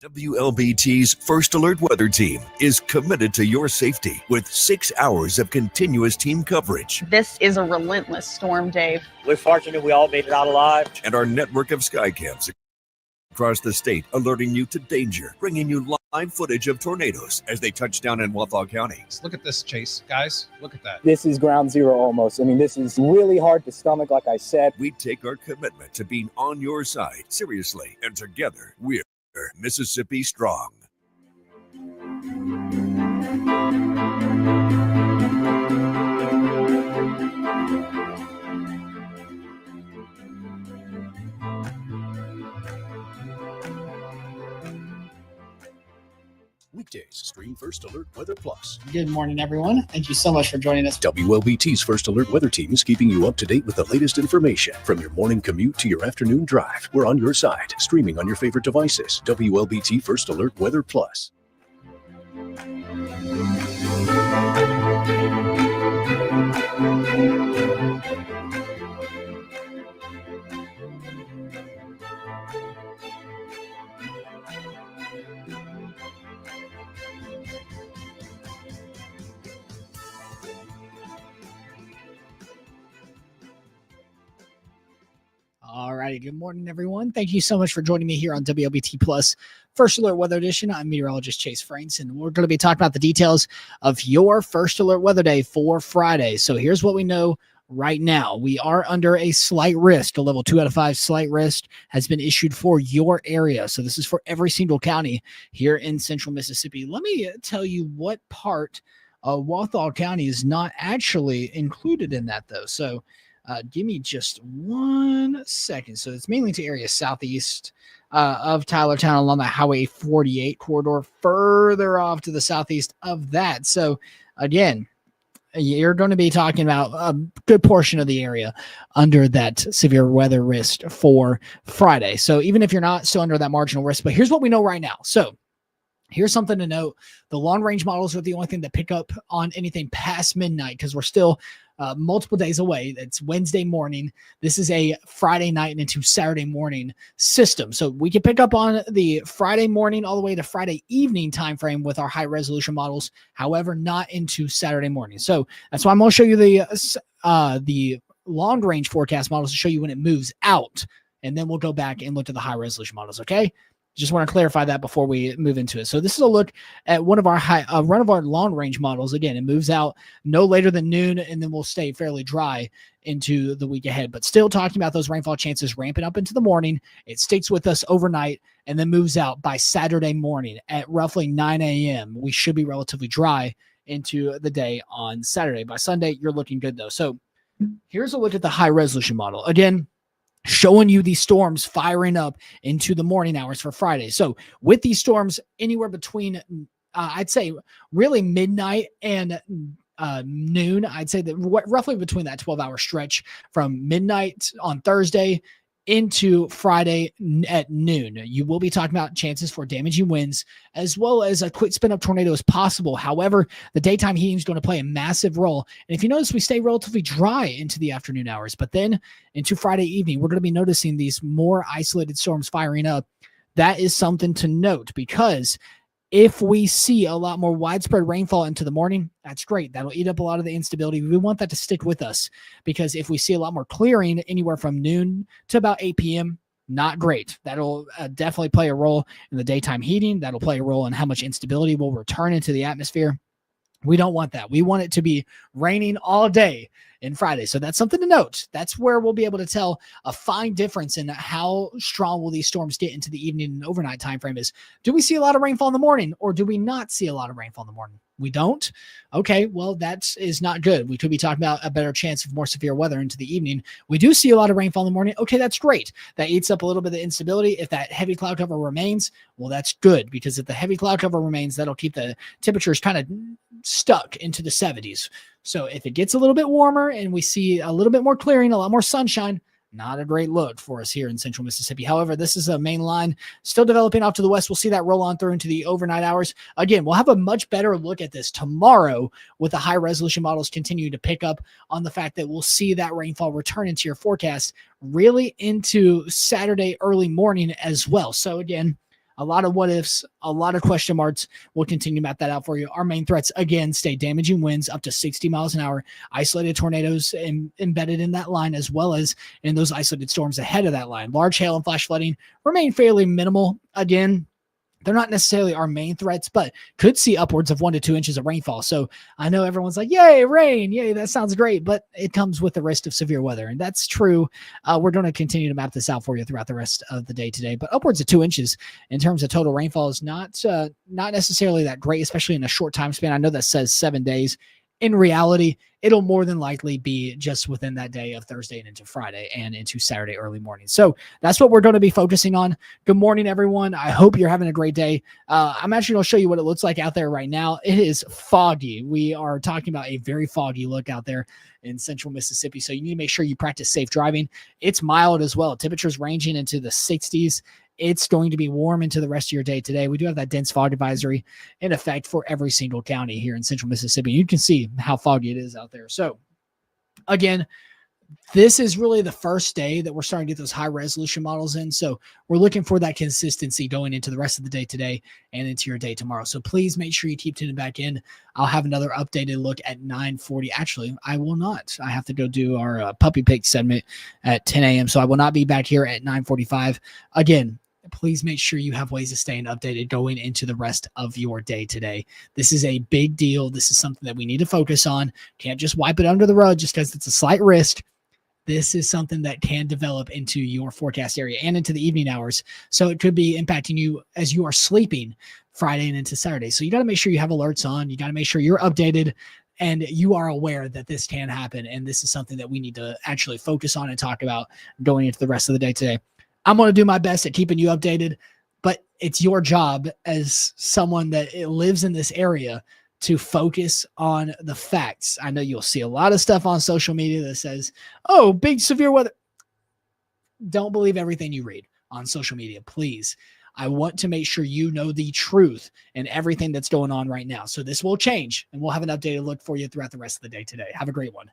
WLBT's First Alert Weather Team is committed to your safety with 6 hours of continuous team coverage. This is a relentless storm, Dave. We're fortunate we all made it out alive. And our network of skycams across the state alerting you to danger, bringing you live footage of tornadoes as they touch down in Wathau County. Look at this, Chase. Guys, look at that. This is ground zero almost. I mean, this is really hard to stomach, like I said. We take our commitment to being on your side seriously, and together we're Mississippi Strong. Weekdays, stream First Alert Weather Plus. Good morning, everyone. Thank you so much for joining us. WLBT's First Alert Weather Team is keeping you up to date with the latest information. From your morning commute to your afternoon drive, we're on your side, streaming on your favorite devices. WLBT First Alert Weather Plus. All righty. Good morning, everyone. Thank you so much for joining me here on WLBT Plus First Alert Weather Edition. I'm meteorologist Chase Franks, and we're going to be talking about the details of your First Alert Weather Day for Friday. So here's what we know right now. We are under a slight risk. A level 2 out of 5 slight risk has been issued for your area. So this is for every single county here in central Mississippi. Let me tell you what part of Wathau County is not actually included in that, though. So give me just 1 second. So it's mainly to areas southeast of Tylertown along the Highway 48 corridor, further off to the southeast of that. So again, you're going to be talking about a good portion of the area under that severe weather risk for Friday. So even if you're not still under that marginal risk, but here's what we know right now. So here's something to note. The long range models are the only thing that pick up on anything past midnight because we're still multiple days away. It's Wednesday morning. This is a Friday night and into Saturday morning system. So we can pick up on the Friday morning all the way to Friday evening time frame with our high resolution models. However, not into Saturday morning. So that's why I'm going to show you the long range forecast models to show you when it moves out. And then we'll go back and look at the high resolution models. Okay. Just want to clarify that before we move into it. So this is a look at one of our long range models. Again, it moves out no later than noon, and then we'll stay fairly dry into the week ahead. But still talking about those rainfall chances ramping up into the morning. It sticks with us overnight and then moves out by Saturday morning at roughly 9 a.m. We should be relatively dry into the day on Saturday. By Sunday, you're looking good though. So here's a look at the high resolution model. Again, showing you these storms firing up into the morning hours for Friday. So with these storms anywhere between, I'd say really midnight and noon, I'd say that roughly between that 12-hour stretch from midnight on Thursday into Friday at noon. You will be talking about chances for damaging winds as well as a quick spin up tornado is possible. However, the daytime heating is going to play a massive role. And if you notice, we stay relatively dry into the afternoon hours, but then into Friday evening, we're going to be noticing these more isolated storms firing up. That is something to note because if we see a lot more widespread rainfall into the morning, that's great. That'll eat up a lot of the instability. We want that to stick with us because if we see a lot more clearing anywhere from noon to about 8 p.m., not great. That'll definitely play a role in the daytime heating. That'll play a role in how much instability will return into the atmosphere. We don't want that. We want it to be raining all day in Friday. So that's something to note. That's where we'll be able to tell a fine difference in how strong will these storms get into the evening and overnight time frame is. Do we see a lot of rainfall in the morning or do we not see a lot of rainfall in the morning? We don't? Okay, well, that is not good. We could be talking about a better chance of more severe weather into the evening. We do see a lot of rainfall in the morning. Okay, that's great. That eats up a little bit of the instability. If that heavy cloud cover remains, well, that's good because if the heavy cloud cover remains, that'll keep the temperatures kind of stuck into the 70s. So if it gets a little bit warmer and we see a little bit more clearing, a lot more sunshine, Not a great look for us here in central Mississippi. However, this is a main line still developing off to the west. We'll see that roll on through into the overnight hours. Again, we'll have a much better look at this tomorrow with the high resolution models continuing to pick up on the fact that we'll see that rainfall return into your forecast really into Saturday early morning as well. So again, a lot of what ifs, a lot of question marks. We'll continue to map that out for you. Our main threats, again, stay damaging winds up to 60 miles an hour, isolated tornadoes embedded in that line, as well as in those isolated storms ahead of that line. Large hail and flash flooding remain fairly minimal. Again, they're not necessarily our main threats, but could see upwards of 1 to 2 inches of rainfall. So I know everyone's like, yay, rain. Yay, that sounds great. But it comes with the risk of severe weather. And that's true. We're going to continue to map this out for you throughout the rest of the day today. But upwards of 2 inches in terms of total rainfall is not necessarily that great, especially in a short time span. I know that says 7 days. In reality, it'll more than likely be just within that day of Thursday and into Friday and into Saturday early morning. So that's what we're going to be focusing on. Good morning, everyone. I hope you're having a great day. I'm actually going to show you what it looks like out there right now. It is foggy. We are talking about a very foggy look out there in central Mississippi. So you need to make sure you practice safe driving. It's mild as well. Temperatures ranging into the 60s. It's going to be warm into the rest of your day today. We do have that dense fog advisory in effect for every single county here in central Mississippi. You can see how foggy it is out there. So again, this is really the first day that we're starting to get those high resolution models in. So we're looking for that consistency going into the rest of the day today and into your day tomorrow. So please make sure you keep tuning back in. I'll have another updated look at 9:40. Actually, I will not. I have to go do our puppy pick segment at 10 a.m. So I will not be back here at 9:45. Again, please make sure you have ways of staying updated going into the rest of your day today. This is a big deal. This is something that we need to focus on. Can't just wipe it under the rug just because it's a slight risk. This is something that can develop into your forecast area and into the evening hours. So it could be impacting you as you are sleeping Friday and into Saturday. So you got to make sure you have alerts on. You got to make sure you're updated and you are aware that this can happen. And this is something that we need to actually focus on and talk about going into the rest of the day today. I'm going to do my best at keeping you updated, but it's your job as someone that lives in this area to focus on the facts. I know you'll see a lot of stuff on social media that says, oh, big severe weather. Don't believe everything you read on social media, please. I want to make sure you know the truth and everything that's going on right now. So this will change, and we'll have an updated look for you throughout the rest of the day today. Have a great one.